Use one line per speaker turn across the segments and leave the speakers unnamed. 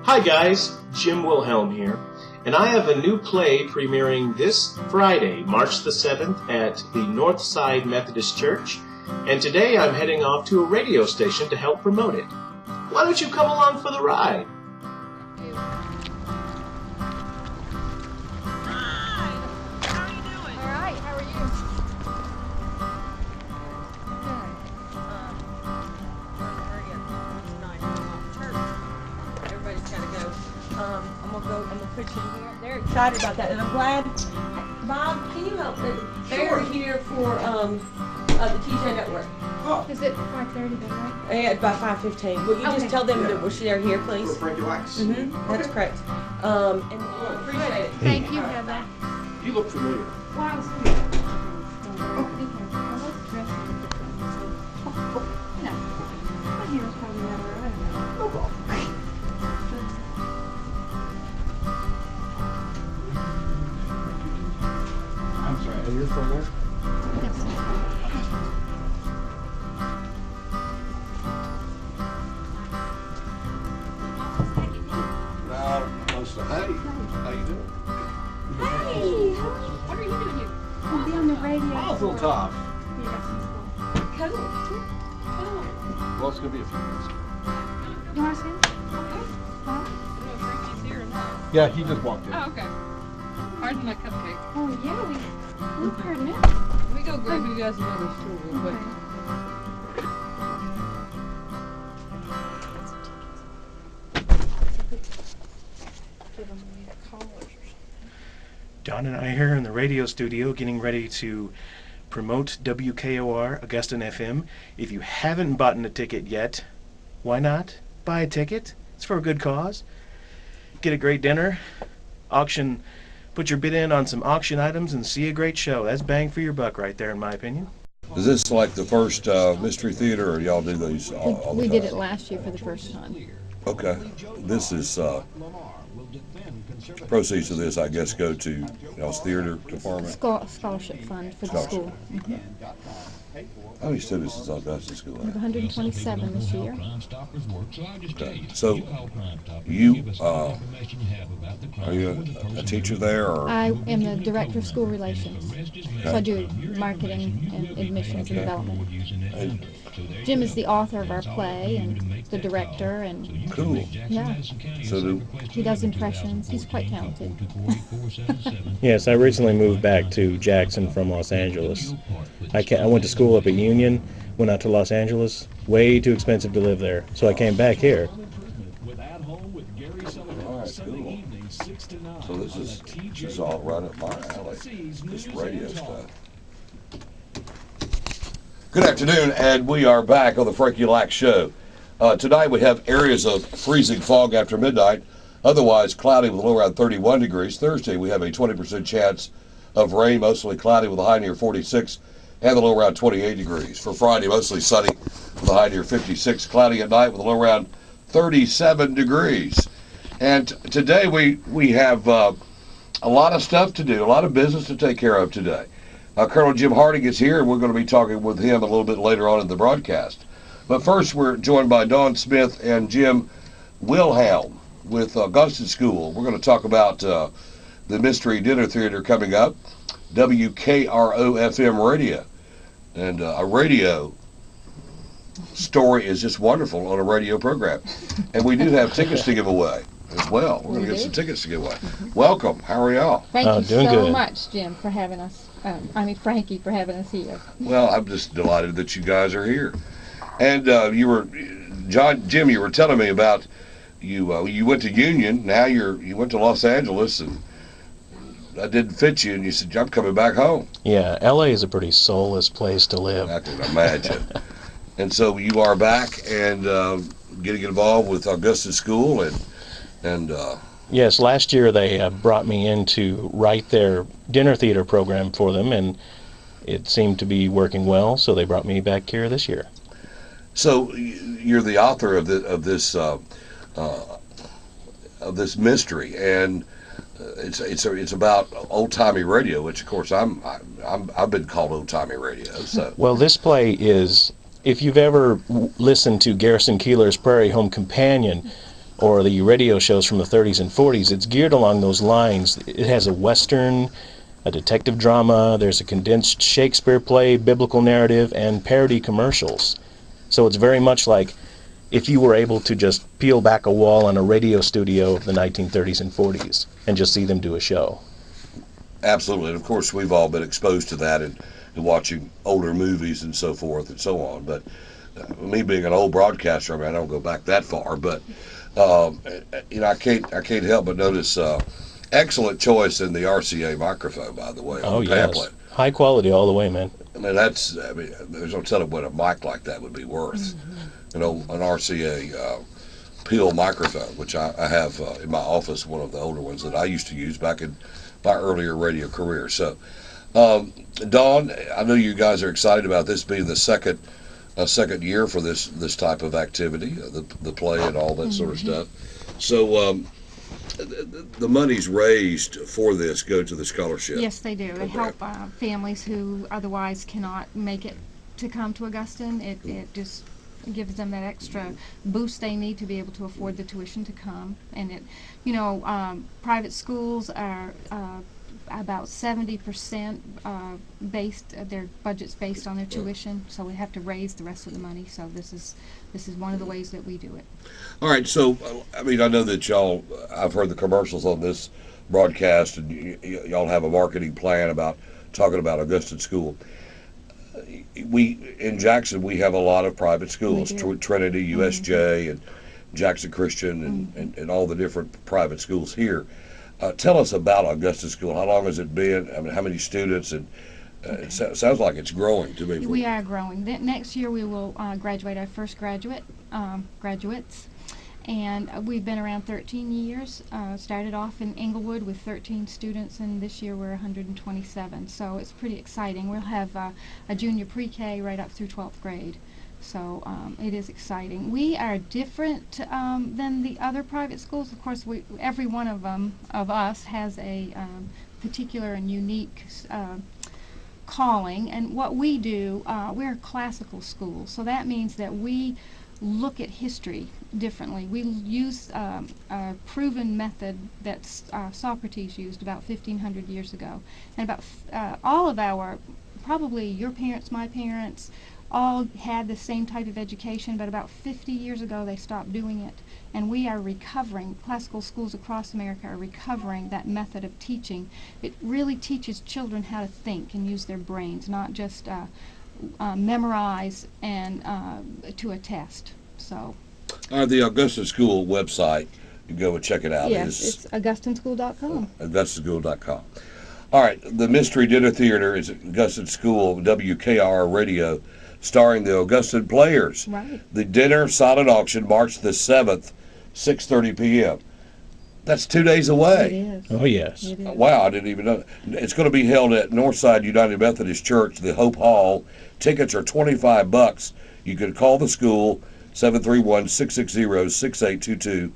Hi guys, Jim Wilhelm here, and I have a new play premiering this Friday, March the 7th at the Northside Methodist Church, and today I'm heading off to a radio station to help promote it. Why don't you come along for the ride?
They're excited about that, and I'm glad. Bob, can you help? They're here for the TJ Network.
Oh. Is it 5:30 then, right?
Yeah, about 5:15. Will you just tell them that they're here, please?
For Frankie Wax.
That's correct. And we'll appreciate it.
Thank you, Heather.
You look familiar.
Wow. No. My hair's probably not right.
No problem. I'm sorry, and you're from where? So, hey, how you doing?
Hey, what are you doing here? I'll be on the radio.
Oh, it's a little tough.
Cool.
Well, it's going to be a few minutes.
You want to see him? Okay. Huh?
Frankie's here or not?
Yeah, he just walked in.
Oh, okay. Pardon my cupcake.
Oh, yeah, we've heard it.
Let me go grab you guys another stool real quick.
Don and I are here in the radio studio getting ready to promote WKOR Augustine FM. If you haven't bought a ticket yet, why not buy a ticket? It's for a good cause. Get a great dinner, auction, put your bid in on some auction items and see a great show. That's bang for your buck right there in my opinion.
Is this like the first Mystery Theater, or y'all do these all the time?
We did it last year for the first time.
Okay. This is, proceeds of this, I guess, go to y'all's theater department?
Scholarship fund for the school. Mm-hmm.
How many students is Augustine School
We have
at?
127 this year.
Okay. So, you, are you a teacher there, or?
I am the director of school relations. So I do marketing and admissions and development.
And,
Jim is the author of our play and the director, and
cool.
yeah,
So
he does impressions. He's quite talented.
Yes, I recently moved back to Jackson from Los Angeles. I went to school up at Union, went out to Los Angeles. Way too expensive to live there, so I came back here.
all right, cool. So this is all right up my alley, this radio stuff. Good afternoon, and we are back on the Frankie Lack Show. Tonight we have areas of freezing fog after midnight, otherwise cloudy with a low around 31 degrees. Thursday we have a 20% chance of rain, mostly cloudy with a high near 46 and the low around 28 degrees. For Friday, mostly sunny with a high near 56, cloudy at night with a low around 37 degrees. And today we have a lot of stuff to do, a lot of business to take care of today. Colonel Jim Harding is here, and we're going to be talking with him a little bit later on in the broadcast. But first, we're joined by Dawn Smith and Jim Wilhelm with Augustine School. We're going to talk about the Mystery Dinner Theater coming up, WKRO-FM radio. And a radio story is just wonderful on a radio program. And we do have tickets to give away as well. We're going to get some tickets to give away. Welcome. How are y'all?
Thank you
doing
so
good.
much, Jim, for having us. Frankie, for having us here.
Well, I'm just delighted that you guys are here. And Jim, you were telling me about you went to Union. Now you went to Los Angeles, and that didn't fit you. And you said, I'm coming back home.
Yeah, LA is a pretty soulless place to live.
I can imagine. And so you are back and getting involved with Augustine School, and
Yes, last year they brought me in to write their dinner theater program for them, and it seemed to be working well, so they brought me back here this year.
So you're the author of this mystery, and it's about old timey radio, which of course I've been called old timey radio. So
Well, this play is, if you've ever listened to Garrison Keillor's Prairie Home Companion, or the radio shows from the 30s and 40s, it's geared along those lines. It has a Western, a detective drama, there's a condensed Shakespeare play, biblical narrative, and parody commercials. So it's very much like if you were able to just peel back a wall on a radio studio of the 1930s and 40s and just see them do a show.
Absolutely. And of course, we've all been exposed to that and watching older movies and so forth and so on. But me being an old broadcaster, I mean, I don't go back that far, but I can't help but notice excellent choice in the RCA microphone, by the way, on the pamphlet.
Yes. High quality all the way, man.
I mean, there's no telling what a mic like that would be worth. An RCA Peel microphone, which I have in my office, one of the older ones that I used to use back in my earlier radio career. So, Dawn, I know you guys are excited about this being the second year for this type of activity, the play and all that sort of stuff. So, the monies raised for this go to the scholarship.
Yes, they do. They help families who otherwise cannot make it to come to Augustine. It just gives them that extra boost they need to be able to afford the tuition to come. And private schools are about 70% their budget's based on their tuition, so we have to raise the rest of the money. So this is one of the ways that we do it.
All right, so I mean, I know that I've heard the commercials on this broadcast, and y'all have a marketing plan about talking about Augustine School. In Jackson, we have a lot of private schools, Trinity, USJ, and Jackson Christian, and all the different private schools here. Tell us about Augustine School. How long has it been? I mean, how many students? And it sounds like it's growing to me.
We are growing. Next year we will graduate our first graduates. And we've been around 13 years. Started off in Englewood with 13 students, and this year we're 127. So it's pretty exciting. We'll have a junior pre-K right up through 12th grade. So it is exciting. We are different than the other private schools. Of course, every one of us has a particular and unique calling. And what we do, we're a classical school. So that means that we look at history differently. We use a proven method that Socrates used about 1,500 years ago. And about all of probably your parents, my parents, all had the same type of education, but about 50 years ago they stopped doing it. And we are recovering, classical schools across America are recovering that method of teaching. It really teaches children how to think and use their brains, not just memorize and to a test. So.
The Augustine School website, you go and check it out.
Yes, it's augustineschool.com.
augustineschool.com. All right, the Mystery Dinner Theater is at Augustine School, WKOR Radio, starring the Augustine Players.
Right.
The dinner silent auction, March the 7th, 6:30 p.m. That's 2 days away.
It is.
Oh, yes.
It is.
Wow, I didn't even know. It's going to be held at Northside United Methodist Church, the Hope Hall. Tickets are $25. You can call the school, 731-660-6822,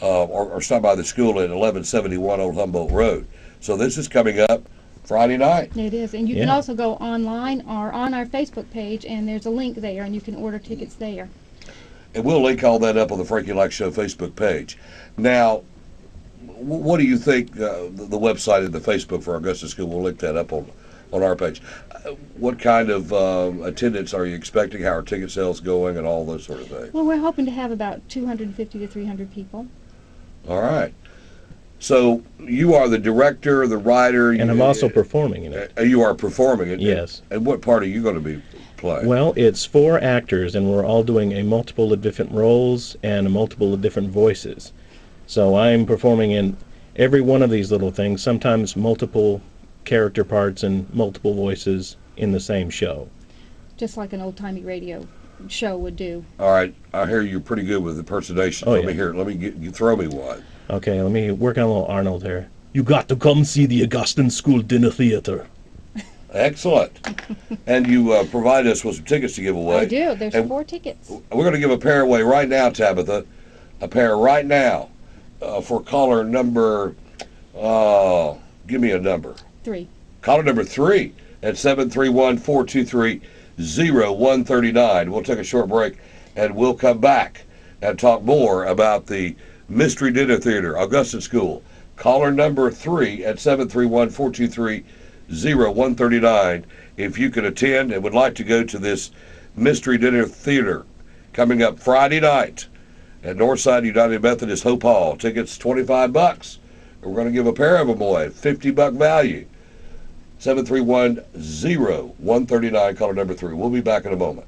or stop by the school at 1171 Old Humboldt Road. So this is coming up Friday night.
It is, and you can also go online or on our Facebook page, and there's a link there, and you can order tickets there.
And we'll link all that up on the Frankie Lack Show Facebook page. Now, what do you think, the website and the Facebook for Augustine School, we'll link that up on our page. What kind of attendance are you expecting? How are ticket sales going and all those sort of things?
Well, we're hoping to have about 250 to 300 people.
All right. So you are the director, the writer.
And I'm also performing in it.
You are performing it?
Yes.
And what part are you going to be playing?
Well, it's 4 actors, and we're all doing a multiple of different roles and a multiple of different voices. So I'm performing in every one of these little things, sometimes multiple character parts and multiple voices in the same show.
Just like an old-timey radio show would do.
All right. I hear you're pretty good with impersonations.
Oh,
Let me hear it. Let me you throw me one.
Okay, let me work on a little Arnold here. You got to come see the Augustine School Dinner Theater.
Excellent. And you provide us with some tickets to give away.
I do. There's 4 tickets.
We're going to give a pair away right now, Tabitha. A pair right now for caller number, give me a number.
3.
Caller number 3 at 731-423-0139. We'll take a short break, and we'll come back and talk more about the Mystery Dinner Theater, Augustine School. Caller number 3 at 731-423-0139 if you can attend and would like to go to this Mystery Dinner Theater coming up Friday night at Northside United Methodist Hope Hall. Tickets $25. We're going to give a pair of them away, $50 value. 731-0139, caller number 3. We'll be back in a moment.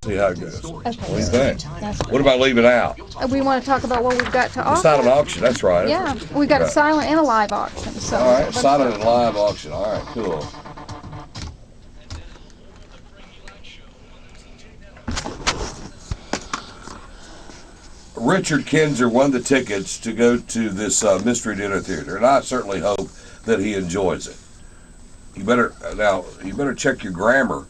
See how it goes.
Okay.
What do you think?
That's
What about leaving out?
We want to talk about what we've got to
It's not an
offer.
auction, that's right.
Yeah, we've got a
Right.
silent and a live auction. So
All right, silent and live auction. All right, cool. Richard Kinzer won the tickets to go to this Mystery Dinner Theater, and I certainly hope that he enjoys it. You better check your grammar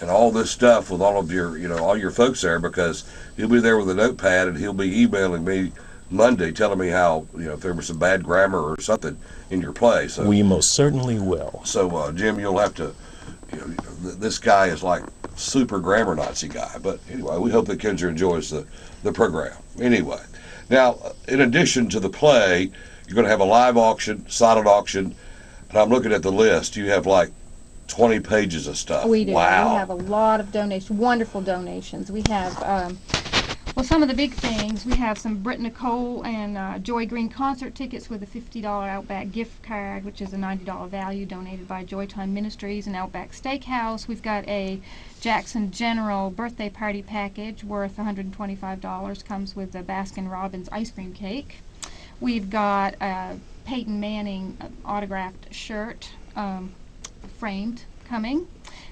and all this stuff with all of your, all your folks there, because he'll be there with a notepad and he'll be emailing me Monday telling me how, if there was some bad grammar or something in your play. So
We most certainly will.
So, Jim, you'll have to, this guy is like super grammar Nazi guy. But anyway, we hope that Kinzer enjoys the program. Anyway, now, in addition to the play, you're going to have a live auction, silent auction, and I'm looking at the list. You have like 20 pages of stuff.
we do.
Wow.
We have a lot of donations, wonderful donations. We have, well, some of the big things. We have some Britt Nicole and Joy Green concert tickets with a $50 Outback gift card, which is a $90 value, donated by Joytime Ministries and Outback Steakhouse. We've got a Jackson General birthday party package worth $125. Comes with a Baskin Robbins ice cream cake. We've got a Peyton Manning autographed shirt, framed, coming.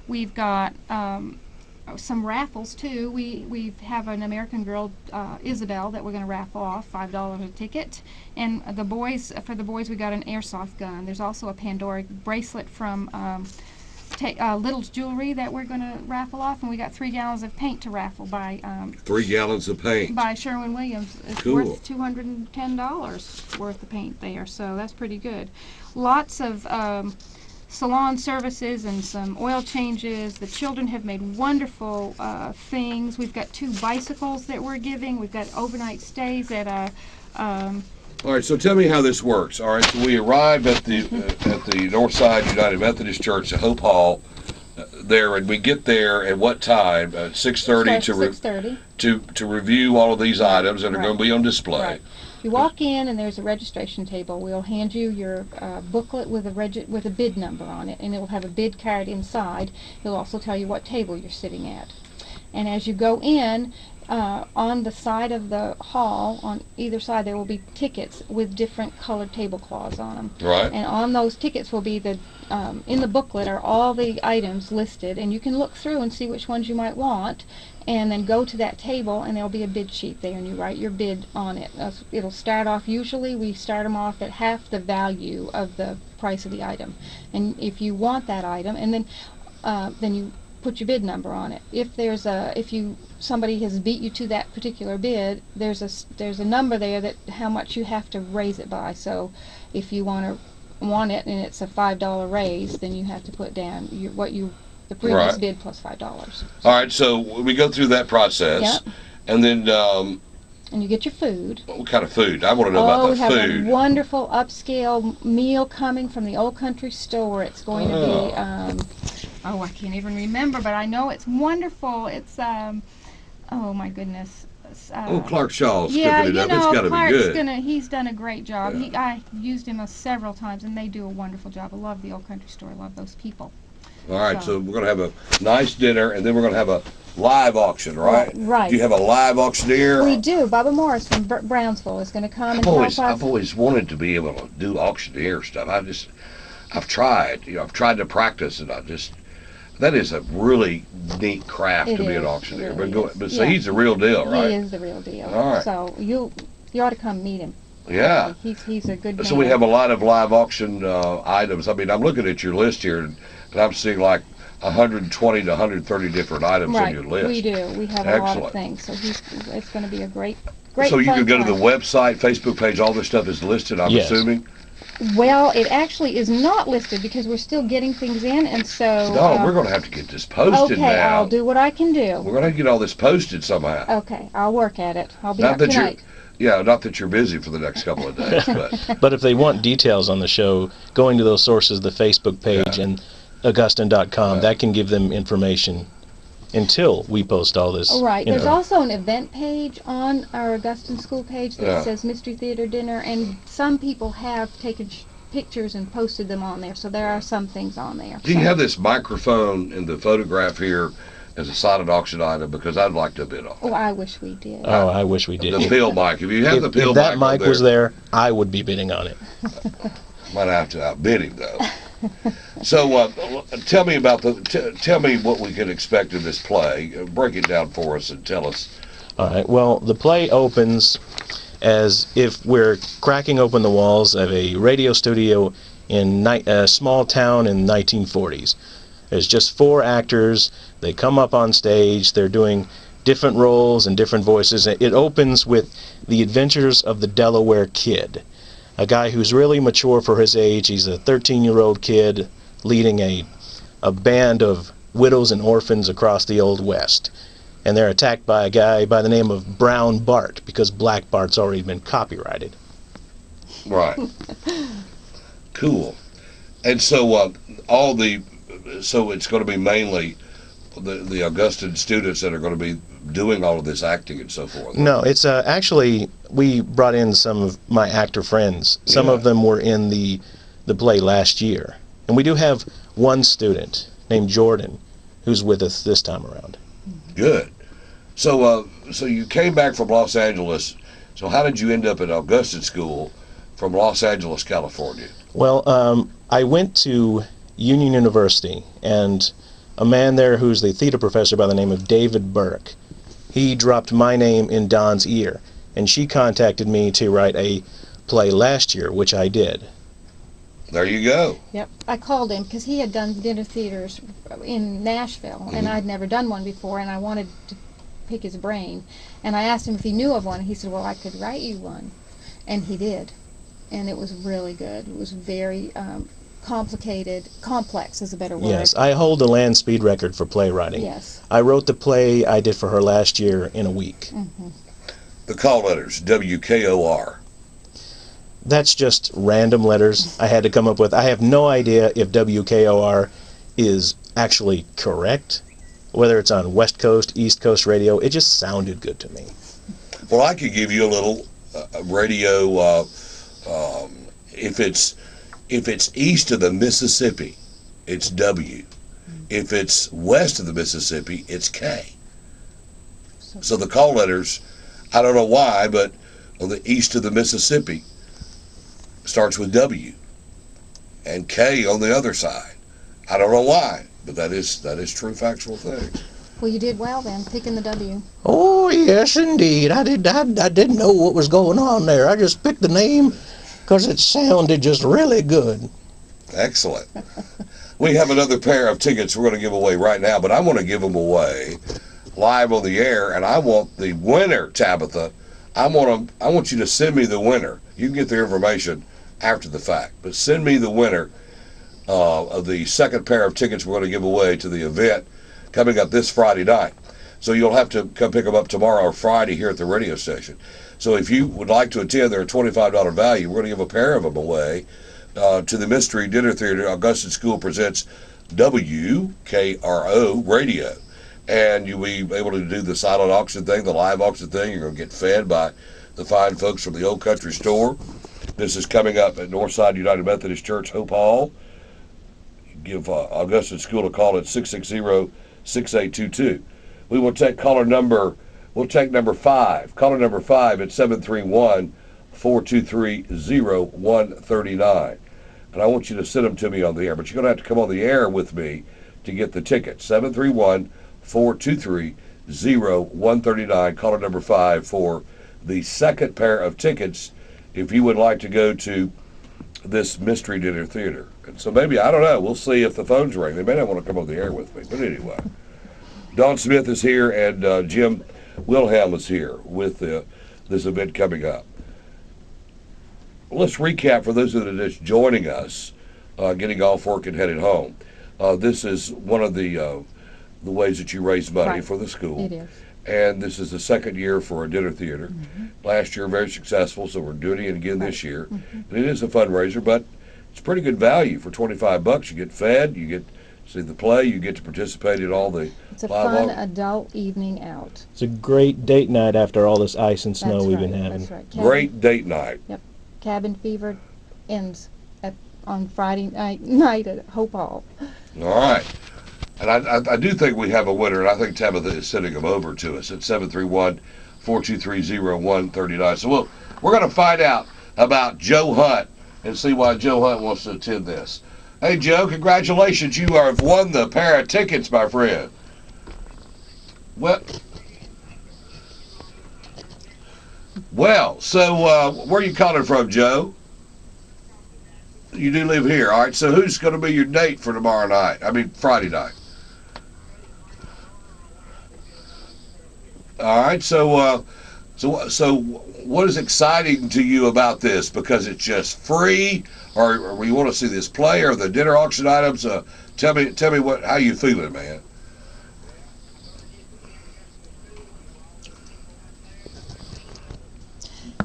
We've got some raffles too. We have an American Girl, Isabel, that we're going to raffle off, $5 a ticket. And for the boys, we got an airsoft gun. There's also a Pandora bracelet from Little's Jewelry that we're going to raffle off, and we got 3 gallons of paint to raffle by
3 gallons of paint.
by Sherwin-Williams. It's
Cool.
worth $210 worth of paint there, so that's pretty good. Lots of salon services and some oil changes. The children have made wonderful things. We've got 2 bicycles that we're giving. We've got overnight stays at a
All right, so tell me how this works. All right, so we arrived at the Northside United Methodist Church at Hope Hall there, and we get there at what time? 6:30
6:30.
to review all of these items that are going to be on display.
Right. You walk in and there's a registration table. We'll hand you your booklet with a bid number on it, and it will have a bid card inside. It'll also tell you what table you're sitting at. And as you go in, on the side of the hall, on either side, there will be tickets with different colored tablecloths on them.
Right.
And on those tickets will be in the booklet are all the items listed, and you can look through and see which ones you might want, and then go to that table, and there'll be a bid sheet there, and you write your bid on it. It'll start off, usually we start them off at half the value of the price of the item. And if you want that item, and then you put your bid number on it. If somebody has beat you to that particular bid, there's a number there that how much you have to raise it by. So if you want it and it's a $5 raise, then you have to put down the previous
Right.
bid plus $5.
All right, so we go through that process,
Yep.
and then
And you get your food.
what kind of food? I want to know about
We
the
have
food.
a wonderful upscale meal coming from the Old Country Store. It's going to be, I can't even remember, but I know it's wonderful. It's, oh my goodness.
Clark Shaw's
Yeah,
cooking it
you
up. It's
know,
got to be
Clark's
good.
he's done a great job.
Yeah.
I used him several times, and they do a wonderful job. I love the Old Country Store. I love those people.
All right, so we're going to have a nice dinner, and then we're going to have a live auction, right?
Right.
Do you have a live auctioneer?
We do. Baba Morris from Brownsville is going to come and
I've
help
always,
us.
I've always wanted to be able to do auctioneer stuff. I've tried. I've tried to practice, and that is a really neat craft
It
to be an
is,
auctioneer.
it really
But
is.
so
Yeah.
he's the real deal, right?
He is the real deal.
All right.
So you ought to come meet him.
Yeah.
He's a good man.
So we have a lot of live auction items. I mean, I'm looking at your list here, and I'm seeing like 120 to 130 different items on
Right,
your list.
we do. We have a lot
Excellent.
of things. So it's going to be a great
So you
fun
can go to the
time.
website, Facebook page, all this stuff is listed, I'm
Yes.
assuming?
Well, it actually is not listed because we're still getting things in, and so.
No, we're going to have to get this posted
okay,
now.
I'll do what I can do.
We're going to get all this posted somehow.
Okay, I'll work at it. I'll be
Not
up
that
tonight.
Yeah, not that you're busy for the next couple of days, but
But if they want details on the show, going to those sources, the Facebook page and Augustine.com, that can give them information until we post all this.
Right.
you
There's
know.
also an event page on our Augustine School page that
Yeah.
says Mystery Theater Dinner, and some people have taken pictures and posted them on there, so there are some things on there.
do you have this microphone in the photograph here as a silent auction item? Because I'd like to bid on
Oh, I wish we did.
Oh, I wish we did.
the pill mic. If you have the
If
pill
that
mic
mic was there, I would be bidding on it.
might have to outbid him though. So tell me about tell me what we can expect in this play. Break it down for us and tell us.
All right. Well, the play opens as if we're cracking open the walls of a radio studio in a small town in the 1940s. There's just 4 actors. They come up on stage. They're doing different roles and different voices. It opens with the adventures of the Delaware Kid, a guy who's really mature for his age. He's a 13-year-old kid leading a band of widows and orphans across the Old West. And they're attacked by a guy by the name of Brown Bart, because Black Bart's already been copyrighted.
Right. Cool. And so so it's going to be mainly the Augustine students that are going to be doing all of this acting and so forth.
No, it's actually, we brought in some of my actor friends. Some
Yeah.
of them were in the play last year. And we do have one student named Jordan who's with us this time around.
Good. So so you came back from Los Angeles. So how did you end up at Augustine School from Los Angeles, California?
Well, I went to Union University, and a man there who's the theater professor by the name of David Burke, he dropped my name in Don's ear, and she contacted me to write a play last year, which I did.
There you go.
Yep. I called him because he had done dinner theaters in Nashville, and I'd never done one before, and I wanted to pick his brain. And I asked him if he knew of one. He said, well, I could write you one. And he did. And it was really good. It was very complex is a better word.
Yes, I hold the land speed record for playwriting.
Yes.
I wrote the play I did for her last year in a week.
The call letters, WKOR.
That's just random letters I had to come up with. I have no idea if WKOR is actually correct, whether it's on West Coast, East Coast radio. It just sounded good to me.
Well, I could give you a little radio. If it's east of the Mississippi, it's W. If it's west of the Mississippi, it's K. So the call letters, I don't know why, but on the east of the Mississippi starts with W, and K on the other side. I don't know why, but that is true factual thing.
Well, you did well then, picking the W.
Oh, yes, indeed. I didn't know what was going on there. I just picked the name because it sounded just really good.
Excellent. We have another pair of tickets we're going to give away right now, but I want to give them away live on the air, and I want the winner, Tabitha. I want you to send me the winner. You can get the information after the fact, but send me the winner of the second pair of tickets we're going to give away to the event coming up this Friday night. So you'll have to come pick them up tomorrow or Friday here at the radio station. So if you would like to attend, they're a $25 value. We're going to give a pair of them away to the Mystery Dinner Theater. Augustine School presents WKRO Radio. And you'll be able to do the silent auction thing, the live auction thing. You're going to get fed by the fine folks from the Old Country Store. This is coming up at Northside United Methodist Church, Hope Hall. Give Augustine School a call at 660-6822. We will take number 5. Caller number 5 at 731-423-0139. And I want you to send them to me on the air, but you're going to have to come on the air with me to get the ticket. 731-423-0139. Caller number 5 for the second pair of tickets if you would like to go to this Mystery Dinner Theater. And so maybe, I don't know, we'll see if the phones ring. They may not want to come on the air with me, but anyway. Don Smith is here, and Jim Wilhelm is here with this event coming up. let's recap for those that are just joining us, getting off work and headed home. This is one of the ways that you raise money
Right.
for the school.
It is.
And this is the second year for a dinner theater.
Mm-hmm.
Last year, very successful, so we're doing it again this year.
Mm-hmm.
And it is a fundraiser, but it's pretty good value for $25. You get fed, you get to see the play, you get to participate in all the
It's a
live
fun
au-
adult evening out.
It's a great date night after all this ice and snow
That's
we've
right.
been having.
That's right.
great date night.
Cabin fever ends on Friday night at Hope Hall.
All right. And I do think we have a winner, and I think Tabitha is sending them over to us at 731-423-0139. So we're going to find out about Joe Hunt and see why Joe Hunt wants to attend this. Hey, Joe, congratulations. You have won the pair of tickets, my friend. Well, so where are you calling from, Joe? You do live here. All right, so who's going to be your date for tomorrow night? I mean, Friday night. All right, so what is exciting to you about this? Because it's just free, or you want to see this play, or the dinner auction items? Tell me how you feeling, man.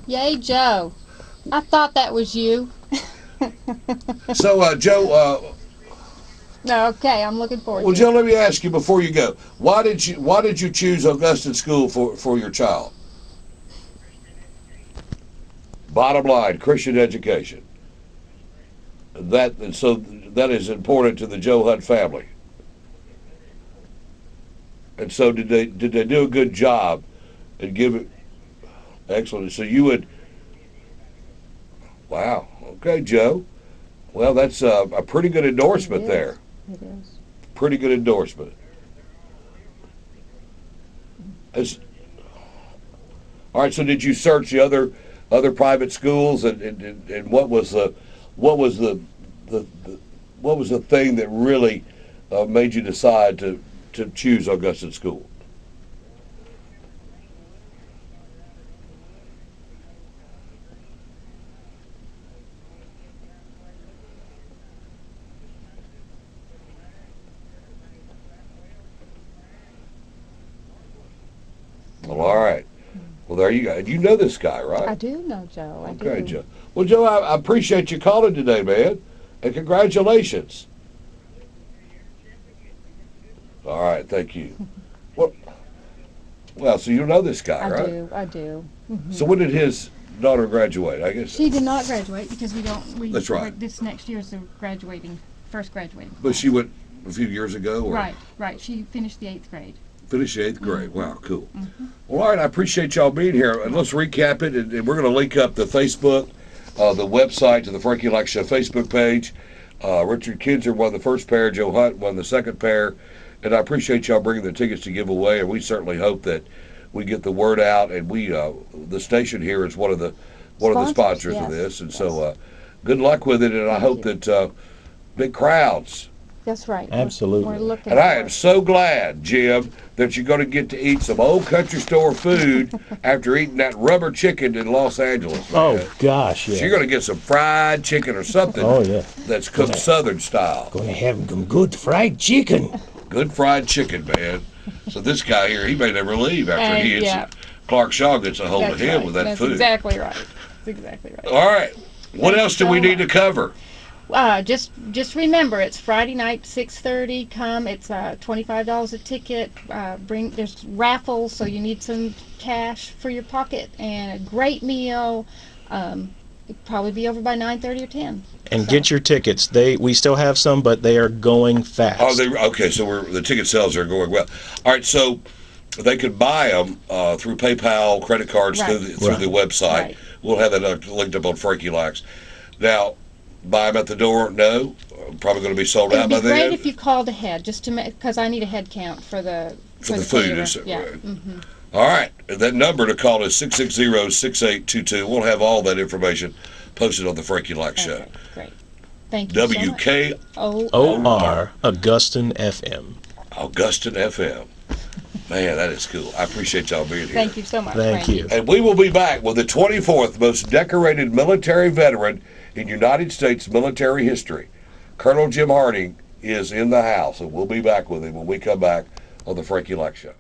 Yay, Joe. I thought that was you.
So, Joe.
Okay, I'm looking forward
Well,
to
Joe, let me ask you before you go. Why did you choose Augustine School for your child? Bottom line, Christian education. That is important to the Joe Hunt family. And so did they do a good job and give it excellent? So you would. Wow. Okay, Joe. Well, that's a pretty good endorsement there.
It is.
Pretty good endorsement. All right. So did you search the other private schools and what was the thing that really made you decide to choose Augustine School? Well, all right. Well, there you go. You know this guy, right?
I do know Joe. I
Okay,
do.
Joe. Well, Joe, I appreciate you calling today, man, and congratulations. All right, thank you. Well, so you know this guy, right?
I do. Mm-hmm.
So when did his daughter graduate? I guess.
She did not graduate because
That's right.
This next year is the first graduating.
But she went a few years ago, or
Right. She finished the 8th grade.
finished the 8th grade. Wow, cool.
Mm-hmm.
Well, all right, I appreciate y'all being here, and let's recap it, and we're going to link up the Facebook, the website to the Frankie Lack Show Facebook page. Richard Kinzer won the first pair, Joe Hunt won the second pair, and I appreciate y'all bringing the tickets to give away, and we certainly hope that we get the word out, and the station here is one of the sponsors
Yes.
of this, and so good luck with it, and I hope that big crowds.
That's right.
Absolutely.
We're looking.
And I
for
am
it.
so glad, Jim, that you're going to get to eat some old country store food after eating that rubber chicken in Los Angeles. Man.
Oh gosh, yeah.
So you're going to get some fried chicken or something
Oh yeah.
that's cooked Southern style.
Gonna have some good fried chicken.
Good fried chicken, man. So this guy here, he may never leave after he hits
yeah.
Clark Shaw gets a hold
That's
of him
right.
with that
That's
food.
exactly right. That's exactly right.
All right. What
Thank
else
you
do we
so
need to
much.
cover?
Just remember, it's Friday night, 6:30. Come. It's $25 a ticket. There's raffles, so you need some cash for your pocket, and a great meal. It'll probably be over by 9:30 or 10.
And get your tickets. We still have some, but they are going fast.
Okay, so the ticket sales are going well. All right, so they could buy them through PayPal, credit cards,
Right.
through the website.
Right.
We'll have that linked up on Frankie Lacks. Now, buy them at the door? No, probably going to be sold out
It'd
by
be great
then.
if you called ahead, just to because I need a head count for the
For the food,
caterer.
is it?
Yeah.
Right.
Mm-hmm.
All right, and that number to call is 660-6822. We'll have all that information posted on the Frankie Lacks Show.
Okay, great. Thank you so much.
WKOR
OR Augustine FM.
Augustine FM. Man, that is cool. I appreciate y'all being here.
Thank you so much.
Thank
Frank.
you.
And we will be back with the 24th most decorated military veteran in United States military history. Colonel Jim Harding is in the house, and we'll be back with him when we come back on the Frankie Lack Show.